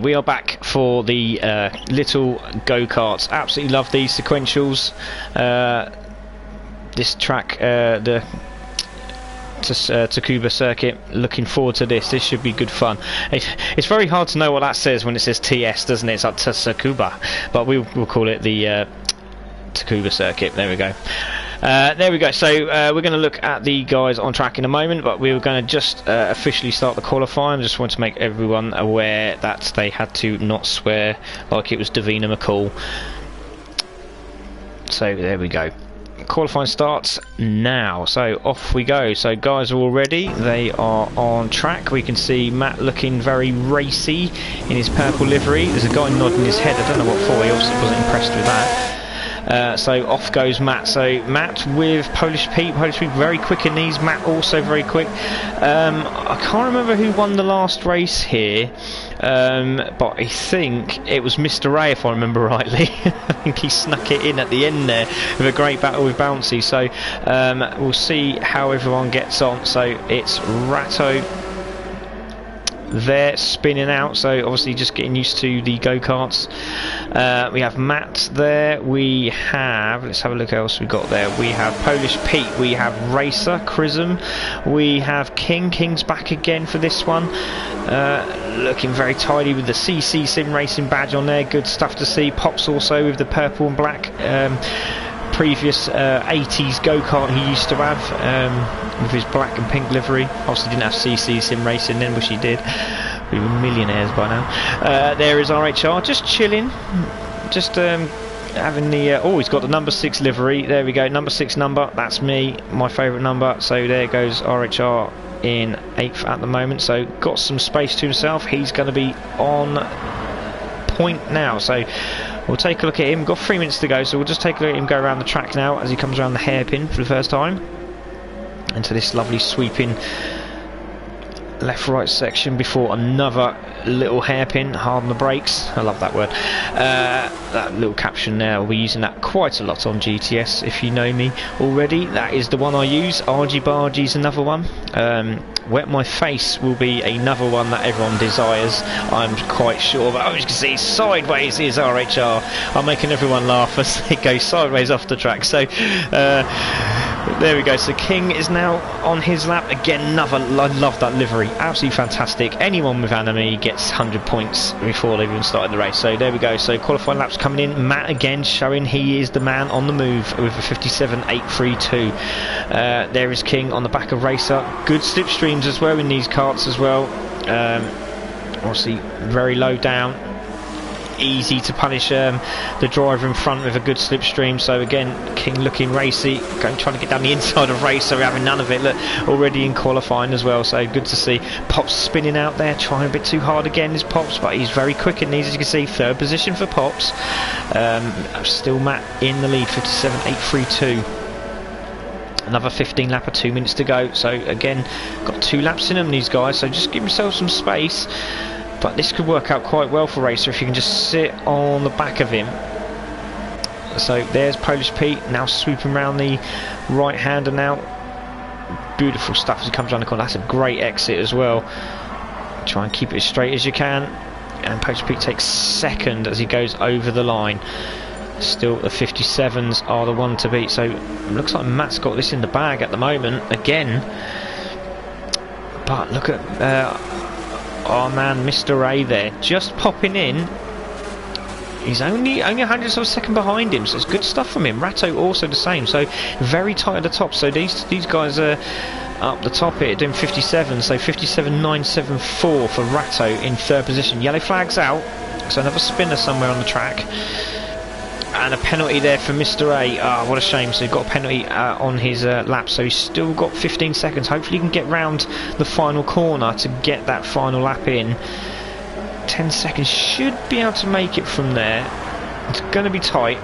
We are back for the little go-karts. Absolutely love these sequentials. This track, the Tsukuba circuit, looking forward to this. This should be good fun. It's very hard to know what that says when it says TS, doesn't it? It's like Tsukuba, but we'll call it the Tsukuba circuit. There we go. There we go. So we're going to look at the guys on track in a moment, but we were going to just officially start the qualifying. Just want to make everyone aware that they had to not swear like it was Davina McCall. So there we go. Qualifying starts now, so off we go. So guys are all ready, they are on track. We can see Matt looking very racy in his purple livery. There's a guy nodding his head, I don't know what for, he obviously wasn't impressed with that. So off goes Matt. So Matt with Polish Pete very quick in these. Matt also very quick. I can't remember who won the last race here, but I think it was Mr. Ray, if I remember rightly. I think he snuck it in at the end there with a great battle with Bouncy. So we'll see how everyone gets on. So it's Ratto there spinning out, so obviously just getting used to the go-karts. We have Matt there, we have, let's have a look else we got there. We have Polish Pete, we have Racer, Chrism, we have King's back again for this one, looking very tidy with the CC Sim Racing badge on there, good stuff to see. Pops also with the purple and black previous 80s go-kart he used to have, with his black and pink livery. Obviously didn't have CC Sim Racing then, wish he did. We were millionaires by now. There is RHR, just chilling, just having the oh, he's got the number 6 livery. There we go, number 6 number, that's me, my favourite number. So there goes RHR in 8th at the moment, so got some space to himself. He's going to be on point now, so we'll take a look at him. Got 3 minutes to go, so we'll just take a look at him go around the track now as he comes around the hairpin for the first time into this lovely sweeping left-right section before another little hairpin. Hard on the brakes, I love that word. That little caption there, we'll be using that quite a lot on GTS if you know me already. That is the one I use. Argy Bargy's another one. Wet My Face will be another one that everyone desires, I'm quite sure. But as you can see, sideways is RHR. I'm making everyone laugh as they go sideways off the track. So there we go. So King is now on his lap again. Another, I love that livery, absolutely fantastic. Anyone with anime gets 100 points before they've even started the race. So there we go. So qualifying laps coming in. Matt again showing he is the man on the move with a 57.832. There is King on the back of Racer. Good slipstreams as well in these karts as well. Obviously very low down, easy to punish the driver in front with a good slipstream. So again, King looking racy, trying to get down the inside of Racer, having none of it. Look, already in qualifying as well, so good to see. Pops spinning out there, trying a bit too hard again is Pops, but he's very quick in these, as you can see. 3rd position for Pops. Still Matt in the lead, 57.832. Another 15 lapper, 2 minutes to go. So again, got 2 laps in them, these guys, so just give yourself some space. But this could work out quite well for Racer if you can just sit on the back of him. So there's Polish Pete now swooping around the right hander now. Beautiful stuff as he comes around the corner. That's a great exit as well. Try and keep it as straight as you can. And Polish Pete takes 2nd as he goes over the line. Still the 57s are the one to beat. So it looks like Matt's got this in the bag at the moment again. But look at oh man, Mr. A there, just popping in. He's only 100 of a second behind him, so it's good stuff from him. Ratto also the same, so very tight at the top. So these guys are up the top here doing 57, so 57.974 for Ratto in 3rd position. Yellow flag's out, so another spinner somewhere on the track. And a penalty there for Mr. A. Oh, what a shame. So he's got a penalty on his lap, so he's still got 15 seconds. Hopefully he can get round the final corner to get that final lap in. 10 seconds, should be able to make it from there. It's going to be tight.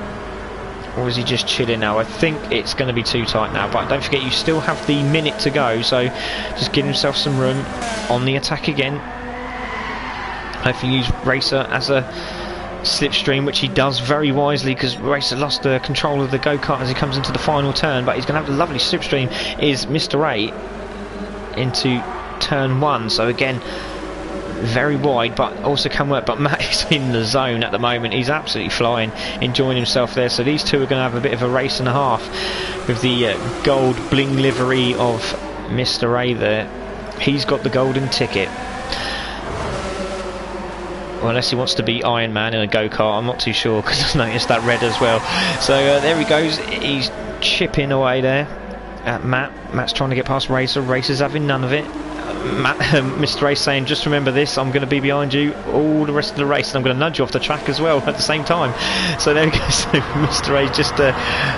Or is he just chilling now? I think it's going to be too tight now, but don't forget you still have the minute to go, so just give himself some room on the attack again. Hopefully use Racer as a slipstream, which he does very wisely, because Racer lost the control of the go-kart as he comes into the final turn, but he's going to have a lovely slipstream is Mr. A into turn 1. So again, very wide, but also can work. But Matt is in the zone at the moment. He's absolutely flying, enjoying himself there. So these two are going to have a bit of a race and a half with the gold bling livery of Mr. A there. He's got the golden ticket. Well, unless he wants to be Iron Man in a go-kart, I'm not too sure, because I noticed that red as well. So there he goes. He's chipping away there at Matt. Matt's trying to get past Racer. Racer's having none of it. Mr. A saying, just remember this, I'm going to be behind you all the rest of the race, and I'm going to nudge you off the track as well at the same time. So there we go. So Mr. A just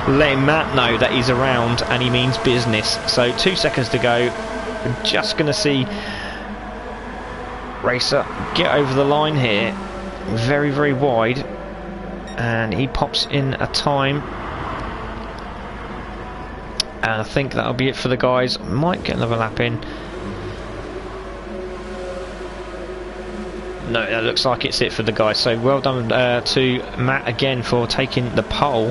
letting Matt know that he's around and he means business. So 2 seconds to go. We're just going to see Racer get over the line here, very, very wide, and he pops in a time. And I think that'll be it for the guys. Might get another lap in. No, that looks like it's it for the guys. So well done to Matt again for taking the pole.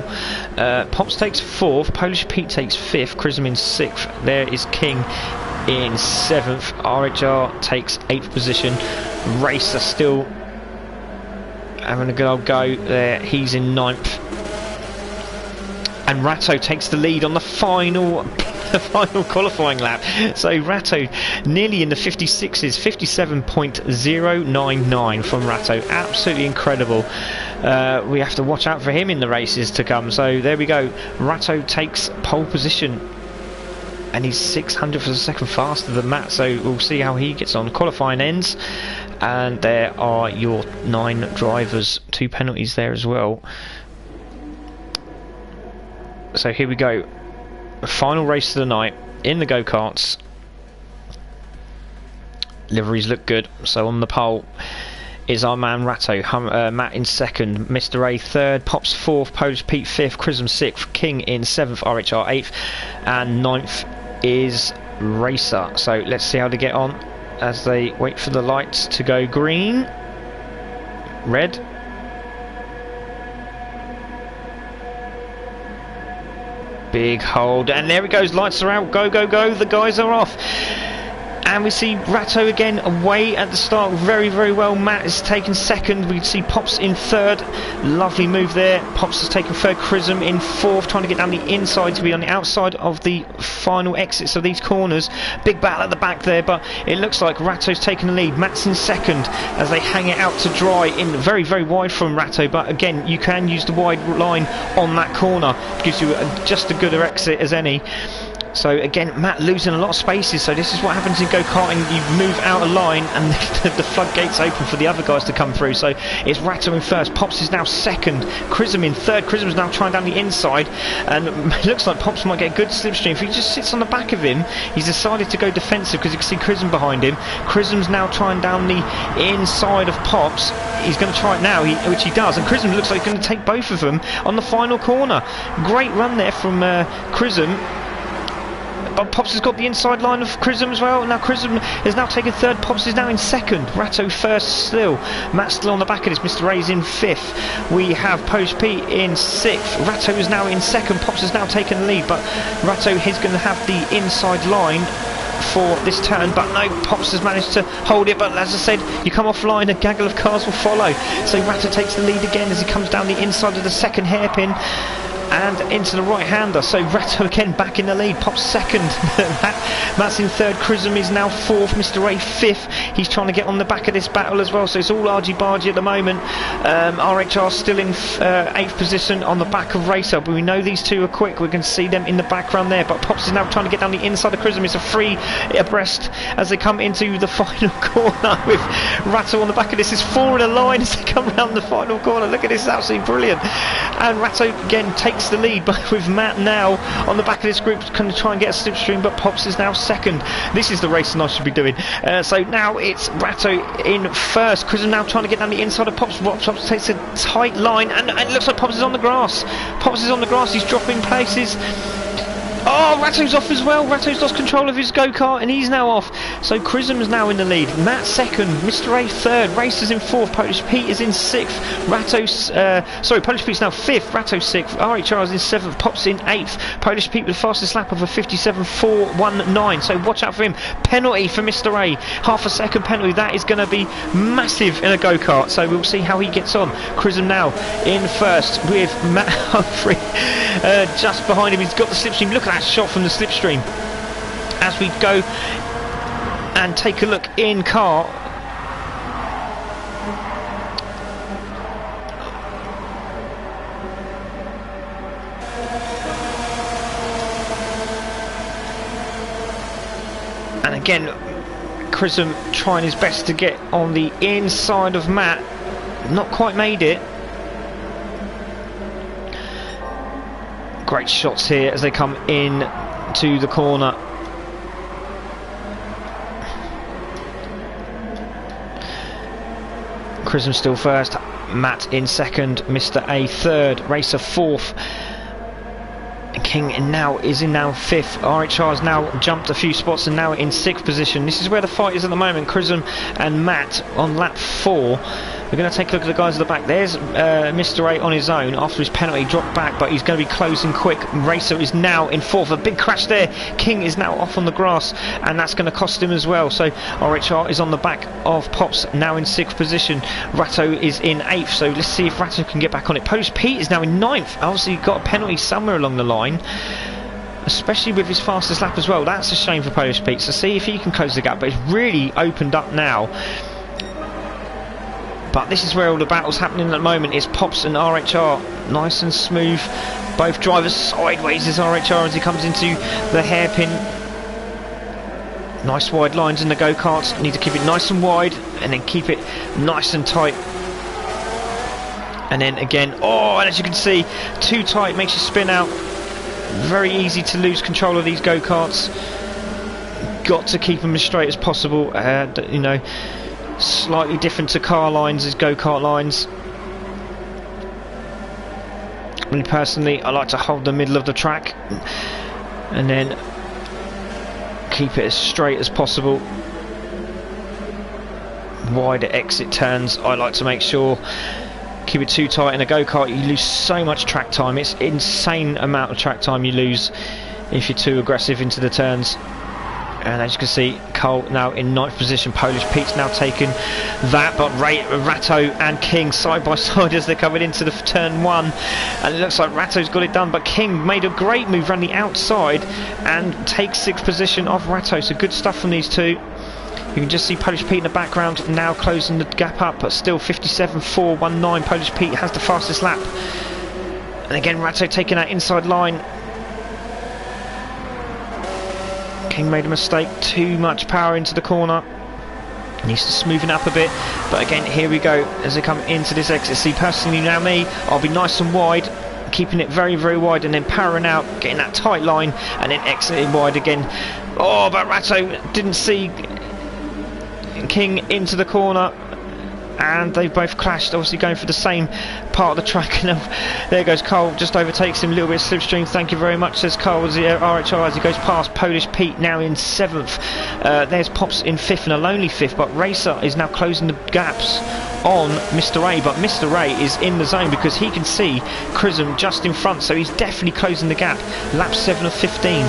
Pops takes 4th, Polish Pete takes 5th, Chrism in 6th. There is King in 7th. RHR takes 8th position. Racer still having a good old go there. He's in 9th. And Ratto takes the lead on the final qualifying lap. So Ratto nearly in the 56s, 57.099 from Ratto. Absolutely incredible. We have to watch out for him in the races to come. So there we go. Ratto takes pole position, and he's 600th of a second faster than Matt. So we'll see how he gets on. Qualifying ends, and there are your 9 drivers. 2 penalties there as well. So here we go. Final race of the night in the go-karts. Liveries look good. So on the pole is our man Ratto. Matt in 2nd, Mr. A 3rd, Pops 4th, Polish Pete 5th, Chrism 6th, King in 7th, RHR 8th, and 9th is Racer. So let's see how they get on as they wait for the lights to go green, red. Big hold, and there it goes, lights are out, go, go, go, the guys are off. And we see Ratto again away at the start, very, very well. Matt is taken 2nd. We see Pops in 3rd. Lovely move there. Pops has taken 3rd. Chrism in 4th, trying to get down the inside to be on the outside of the final exits of these corners. Big battle at the back there, but it looks like Ratto's taken the lead. Matt's in 2nd as they hang it out to dry in very, very wide from Ratto. But again, you can use the wide line on that corner. Gives you just a gooder exit as any. So again, Matt losing a lot of spaces. So this is what happens in go-karting. You move out of line and the floodgates open for the other guys to come through. So it's Ratto in 1st. Pops is now 2nd. Chrism in 3rd. Chrism's now trying down the inside. And it looks like Pops might get a good slipstream. If he just sits on the back of him, he's decided to go defensive because you can see Chrism behind him. Chrism's now trying down the inside of Pops. He's going to try it now, which he does. And Chrism looks like he's going to take both of them on the final corner. Great run there from Chrism. But Pops has got the inside line of Chrism as well. Now Chrism has now taken 3rd. Pops is now in 2nd. Ratto 1st still. Matt's still on the back of this. Mr. Ray's in 5th. We have Polish Pete in 6th. Ratto is now in 2nd. Pops has now taken the lead, but Ratto is going to have the inside line for this turn, but no, Pops has managed to hold it. But as I said, you come offline, a gaggle of cars will follow. So Ratto takes the lead again as he comes down the inside of the 2nd hairpin and into the right-hander. So Ratto again back in the lead. Pops 2nd. Matt's in 3rd. Chrism is now 4th. Mr. A 5th. He's trying to get on the back of this battle as well. So it's all argy-bargy at the moment. RHR still in 8th position on the back of Racer. But we know these two are quick. We can see them in the background there. But Pops is now trying to get down the inside of Chrism. It's a free abreast as they come into the final corner with Ratto on the back of this. It's 4 in a line as they come around the final corner. Look at this, absolutely brilliant. And Ratto again takes the lead, but with Matt now on the back of this group going to try and get a slipstream, but Pops is now 2nd. This is the racing I should be doing. So now it's Ratto in 1st. Chrism now trying to get down the inside of Pops. Pops takes a tight line, and it looks like Pops is on the grass. Pops is on the grass, he's dropping places. Oh, Ratto's off as well. Ratto's lost control of his go-kart and he's now off. So Chrism's now in the lead. Matt second, Mr. A third, Racer's in fourth, Polish Pete is in sixth, Polish Pete's now fifth, Ratto sixth, RHR is in seventh, Pops in eighth, Polish Pete with the fastest lap of a 57.419. So watch out for him. Penalty for Mr. A. Half a second penalty. That is going to be massive in a go-kart. So we'll see how he gets on. Chrism now in first with Matt Humphrey just behind him. He's got the slipstream. Look at that shot from the slipstream as we go and take a look in car. And again, Chrism trying his best to get on the inside of Matt, not quite made it. Great shots here as they come in to the corner. Chrism still first, Matt in second, Mr. A third, Racer fourth. King now is in fifth. RHR has now jumped a few spots and now in sixth position. This is where the fight is at the moment. Chrism and Matt on lap 4. We're going to take a look at the guys at the back. There's Mr. A on his own after his penalty, dropped back, but he's going to be closing quick. Racer is now in fourth. A big crash there. King is now off on the grass, and that's going to cost him as well. So RHR is on the back of Pops, now in sixth position. Ratto is in eighth. So let's see if Ratto can get back on it. Polish Pete is now in ninth. Obviously, got a penalty somewhere along the line, especially with his fastest lap as well. That's a shame for Polish Pete. So see if he can close the gap. But it's really opened up now. But this is where all the battle's happening at the moment. It's Pops and RHR, nice and smooth. Both drivers sideways as RHR as he comes into the hairpin. Nice wide lines in the go-karts. Need to keep it nice and wide and then keep it nice and tight. And then again, oh, and as you can see, too tight makes you spin out. Very easy to lose control of these go-karts. Got to keep them as straight as possible. You know, slightly different to car lines as go-kart lines. I mean, personally, I like to hold the middle of the track and then keep it as straight as possible. Wider exit turns, I like to make sure. Keep it too tight in a go-kart, you lose so much track time. It's insane amount of track time you lose if you're too aggressive into the turns. And as you can see, Cole now in ninth position. Polish Pete's now taken that, but Ratto and King side by side as they're coming into the turn 1. And it looks like Ratto's got it done, but King made a great move around the outside and takes sixth position off Ratto. So good stuff from these two. You can just see Polish Pete in the background now closing the gap up, but still 57.419. Polish Pete has the fastest lap. And again, Ratto taking that inside line. King made a mistake, too much power into the corner. Needs to smoothen up a bit, but again, here we go as they come into this exit. See, personally now me, I'll be nice and wide, keeping it very, very wide and then powering out, getting that tight line and then exiting wide again. Oh, but Ratto didn't see King into the corner and they both clashed, obviously going for the same part of the track. And there goes Cole, just overtakes him, a little bit of slipstream. Thank you very much, says Cole, as the RHR as he goes past Polish Pete now in 7th. There's Pops in 5th and a lonely 5th, but Racer is now closing the gaps on Mr. A, but Mr. A is in the zone because he can see Chrism just in front, so he's definitely closing the gap. Lap 7 of 15.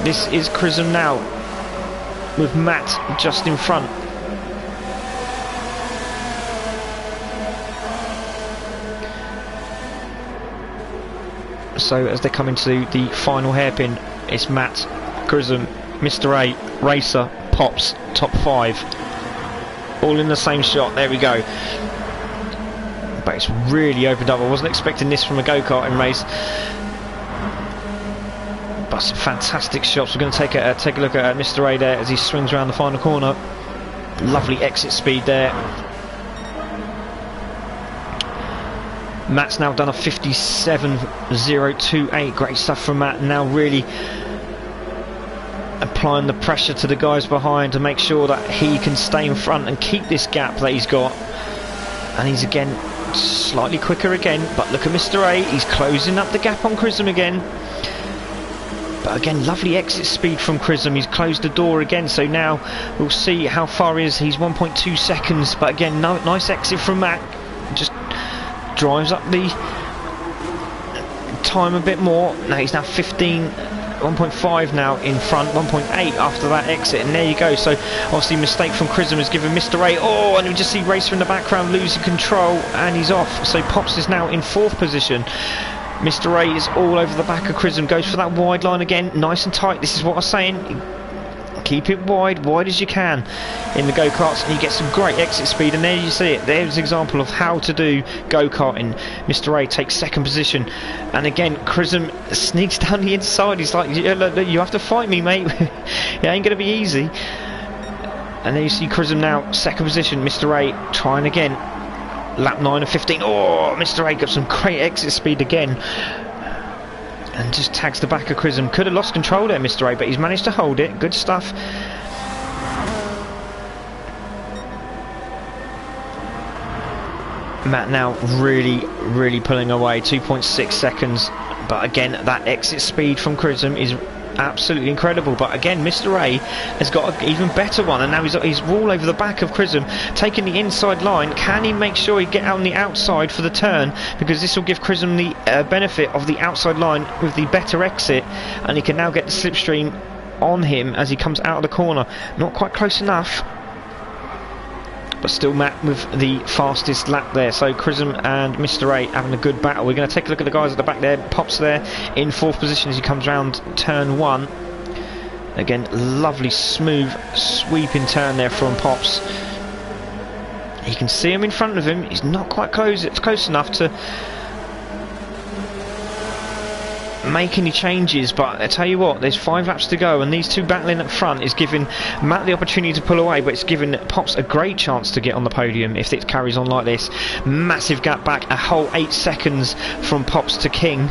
This is Chrism now with Matt just in front. So as they come into the final hairpin, it's Matt, Chrism, Mr. A, Racer, Pops, top 5, all in the same shot. There we go. But it's really opened up. I wasn't expecting this from a go-karting race, but some fantastic shots. We're going to take a look at Mr. A there as he swings around the final corner. Lovely exit speed there. Matt's now done a 57.028. Great stuff from Matt. Now really applying the pressure to the guys behind to make sure that he can stay in front and keep this gap that he's got. And he's again slightly quicker again, but look at Mr. A, he's closing up the gap on Chrism again. But again, lovely exit speed from Chrism. He's closed the door again, so now we'll see how far he is. He's 1.2 seconds, but again, nice exit from Matt. Just drives up the time a bit more. Now he's now 1.5 now in front, 1.8 after that exit, and there you go. So obviously mistake from Chrism has given Mr. A, and we just see Racer in the background losing control, and he's off. So Pops is now in 4th position. Mr. A is all over the back of Chrism, goes for that wide line again, nice and tight. This is what I was saying, keep it wide as you can in the go-karts, and you get some great exit speed. And there you see it, there's an example of how to do go-karting. Mr. A takes 2nd position, and again Chrism sneaks down the inside. He's like, yeah, look, you have to fight me, mate. It ain't gonna be easy. And there you see Chrism now 2nd position. Mr. A trying again, lap 9 of 15. Mr. A got some great exit speed again, and just tags the back of Chrism. Could have lost control there, Mr. A, but he's managed to hold it. Good stuff. Matt now really pulling away, 2.6 seconds. But again, that exit speed from Chrism is absolutely incredible. But again, Mr. A has got an even better one, and now he's all over the back of Chrism, taking the inside line. Can he make sure he get out on the outside for the turn, because this will give Chrism the benefit of the outside line with the better exit, and he can now get the slipstream on him as he comes out of the corner. Not quite close enough, but still Matt with the fastest lap there. So Chrism and Mr. A having a good battle. We're going to take a look at the guys at the back there. Pops there in 4th position as he comes round turn 1. Again, lovely smooth sweeping turn there from Pops. You can see him in front of him. He's not quite close enough to make any changes, but I tell you what, there's 5 laps to go, and these two battling up front is giving Matt the opportunity to pull away, but it's giving Pops a great chance to get on the podium if it carries on like this. Massive gap back, a whole 8 seconds from Pops to King.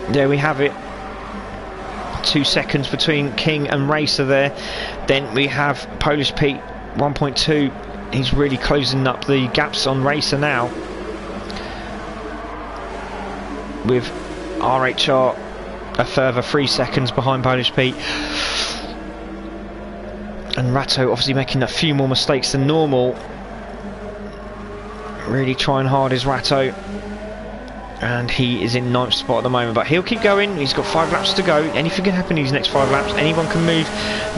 There we have it, 2 seconds between King and Racer there. Then we have Polish Pete, 1.2. He's really closing up the gaps on Racer now, with RHR a further 3 seconds behind Polish Pete, and Ratto obviously making a few more mistakes than normal. Really trying hard is Ratto, and he is in 9th spot at the moment, but he'll keep going. He's got 5 laps to go. Anything can happen in these next 5 laps. Anyone can move,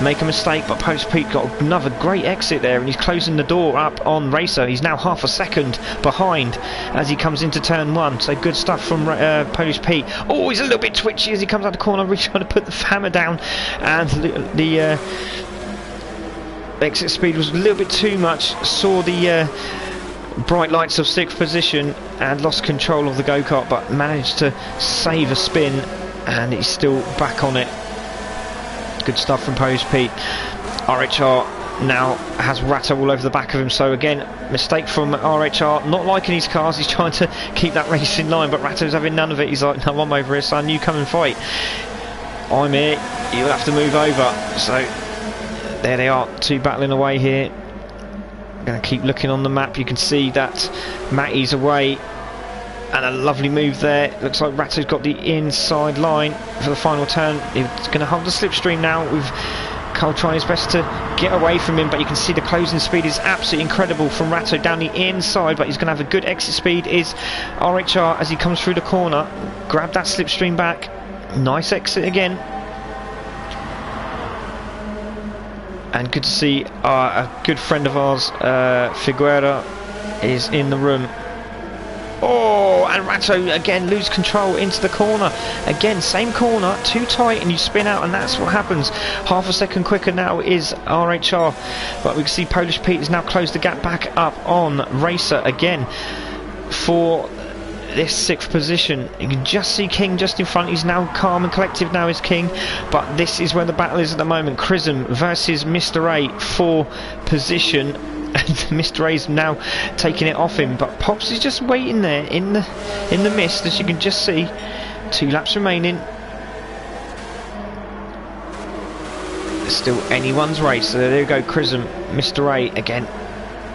make a mistake, but Polish Pete got another great exit there, and he's closing the door up on Racer. He's now half a second behind as he comes into turn 1, so good stuff from Polish Pete. He's a little bit twitchy as he comes out the corner, really trying to put the hammer down, and the exit speed was a little bit too much. Saw the bright lights of 6th position and lost control of the go-kart, but managed to save a spin, and he's still back on it. Good stuff from Polish Pete. RHR now has Ratto all over the back of him, so again, mistake from RHR, not liking his cars. He's trying to keep that race in line, but Ratto's having none of it. He's like, no, I'm over here, son, you come and fight. I'm here, you'll have to move over. So there they are, 2 battling away here. Going to keep looking on the map. You can see that Matty's away, and a lovely move there. Looks like Ratto's got the inside line for the final turn. He's going to hold the slipstream now, with Cole trying his best to get away from him, but you can see the closing speed is absolutely incredible from Ratto down the inside, but he's going to have a good exit speed is RHR as he comes through the corner. Grab that slipstream back. Nice exit again. And good to see a good friend of ours, Figuera, is in the room. And Ratto again lose control into the corner. Again, same corner, too tight, and you spin out, and that's what happens. Half a second quicker now is RHR. But we can see Polish Pete has now closed the gap back up on Racer again for this 6th position. You can just see King just in front. He's now calm and collective now, is King, but this is where the battle is at the moment. Chrism versus Mr. A for position, and Mr. A's now taking it off him, but Pops is just waiting there in the mist, as you can just see. 2 laps remaining. It's still anyone's race. So there you go, Chrism. Mr. A again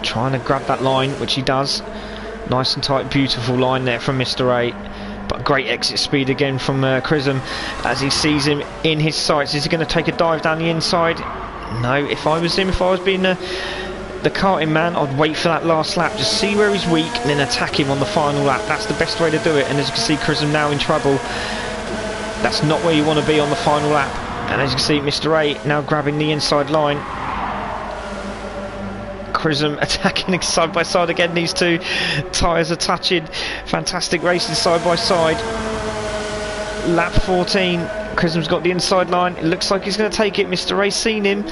trying to grab that line, which he does. Nice and tight, beautiful line there from Mr. A. But great exit speed again from Chrism as he sees him in his sights. Is he going to take a dive down the inside? No, if I was him, if I was being the karting man, I'd wait for that last lap, just see where he's weak and then attack him on the final lap. That's the best way to do it. And as you can see, Chrism now in trouble. That's not where you want to be on the final lap. And as you can see, Mr. A now grabbing the inside line. Chrism attacking side by side again. These two tyres are touching. Fantastic racing side by side. Lap 14. Chrism's got the inside line. It looks like he's going to take it. Mr. A's seen him.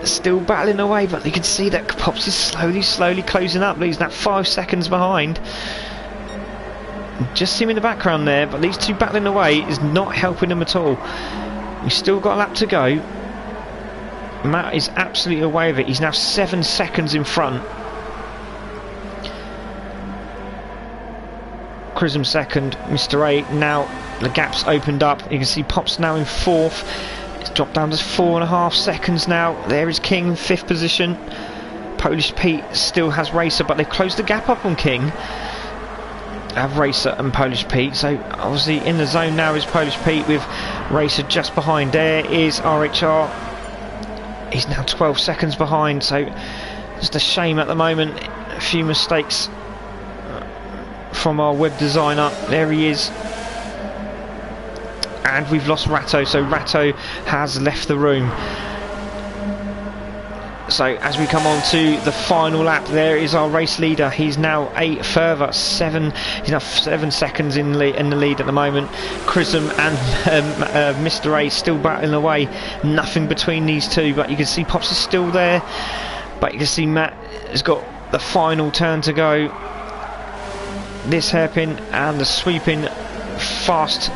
Still battling away, but you can see that Pops is slowly closing up. He's now 5 seconds behind. Just see him in the background there, but these two battling away is not helping them at all. We've still got a lap to go. Matt is absolutely away with it. He's now 7 seconds in front. Chrism second. Mr. A now, the gap's opened up. You can see Pops now in 4th. It's dropped down to 4.5 seconds now. There is King in 5th position. Polish Pete still has Racer, but they've closed the gap up on King. Have Racer and Polish Pete. So obviously in the zone now is Polish Pete with Racer just behind. There is RHR. He's now 12 seconds behind, so just a shame at the moment. A few mistakes from our web designer. There he is. And we've lost Ratto, so Ratto has left the room. So as we come on to the final lap, there is our race leader. He's now 8 further, 7. He's now 7 seconds in the lead at the moment. Chrism and Mr. A still battling away. Nothing between these two, but you can see Pops is still there. But you can see Matt has got the final turn to go. This hairpin and the sweeping fast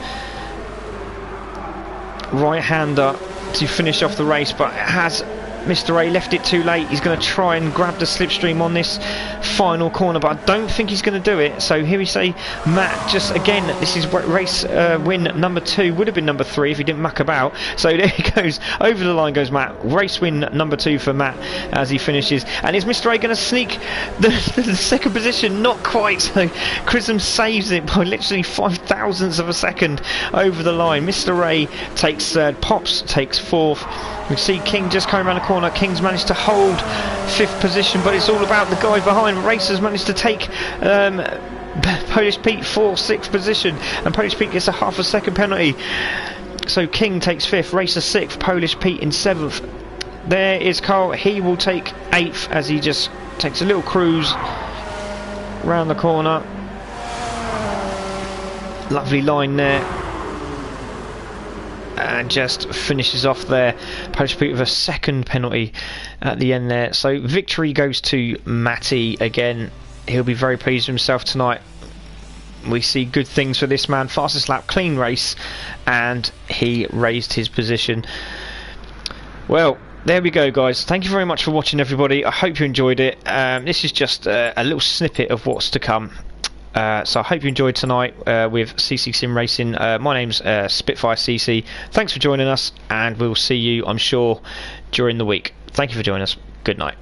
right-hander to finish off the race, but has Mr. A left it too late. He's going to try and grab the slipstream on this final corner, but I don't think he's going to do it. So here we say Matt, just again, this is race win number 2, would have been number 3 if he didn't muck about. So there he goes, over the line goes Matt. Race win number 2 for Matt as he finishes. And is Mr. A going to sneak the second position? Not quite. So Chrism saves it by literally 0.005 of a second over the line. Mr. A takes 3rd, Pops takes 4th. We see King just coming around the corner. King's managed to hold 5th position, but it's all about the guy behind. Racer's managed to take Polish Pete 4th, 6th position, and Polish Pete gets a half a second penalty. So King takes 5th, Racer 6th, Polish Pete in 7th. There is Carl. He will take 8th as he just takes a little cruise round the corner. Lovely line there. And just finishes off there. Polish Pete with a second penalty at the end there. So victory goes to Matty again. He'll be very pleased with himself tonight. We see good things for this man. Fastest lap, clean race, and he raised his position. Well, there we go, guys. Thank you very much for watching, everybody. I hope you enjoyed it. This is just a little snippet of what's to come. So I hope you enjoyed tonight with CC Sim Racing. My name's Spitfire CC. Thanks for joining us, and we'll see you, I'm sure, during the week. Thank you for joining us. Good night.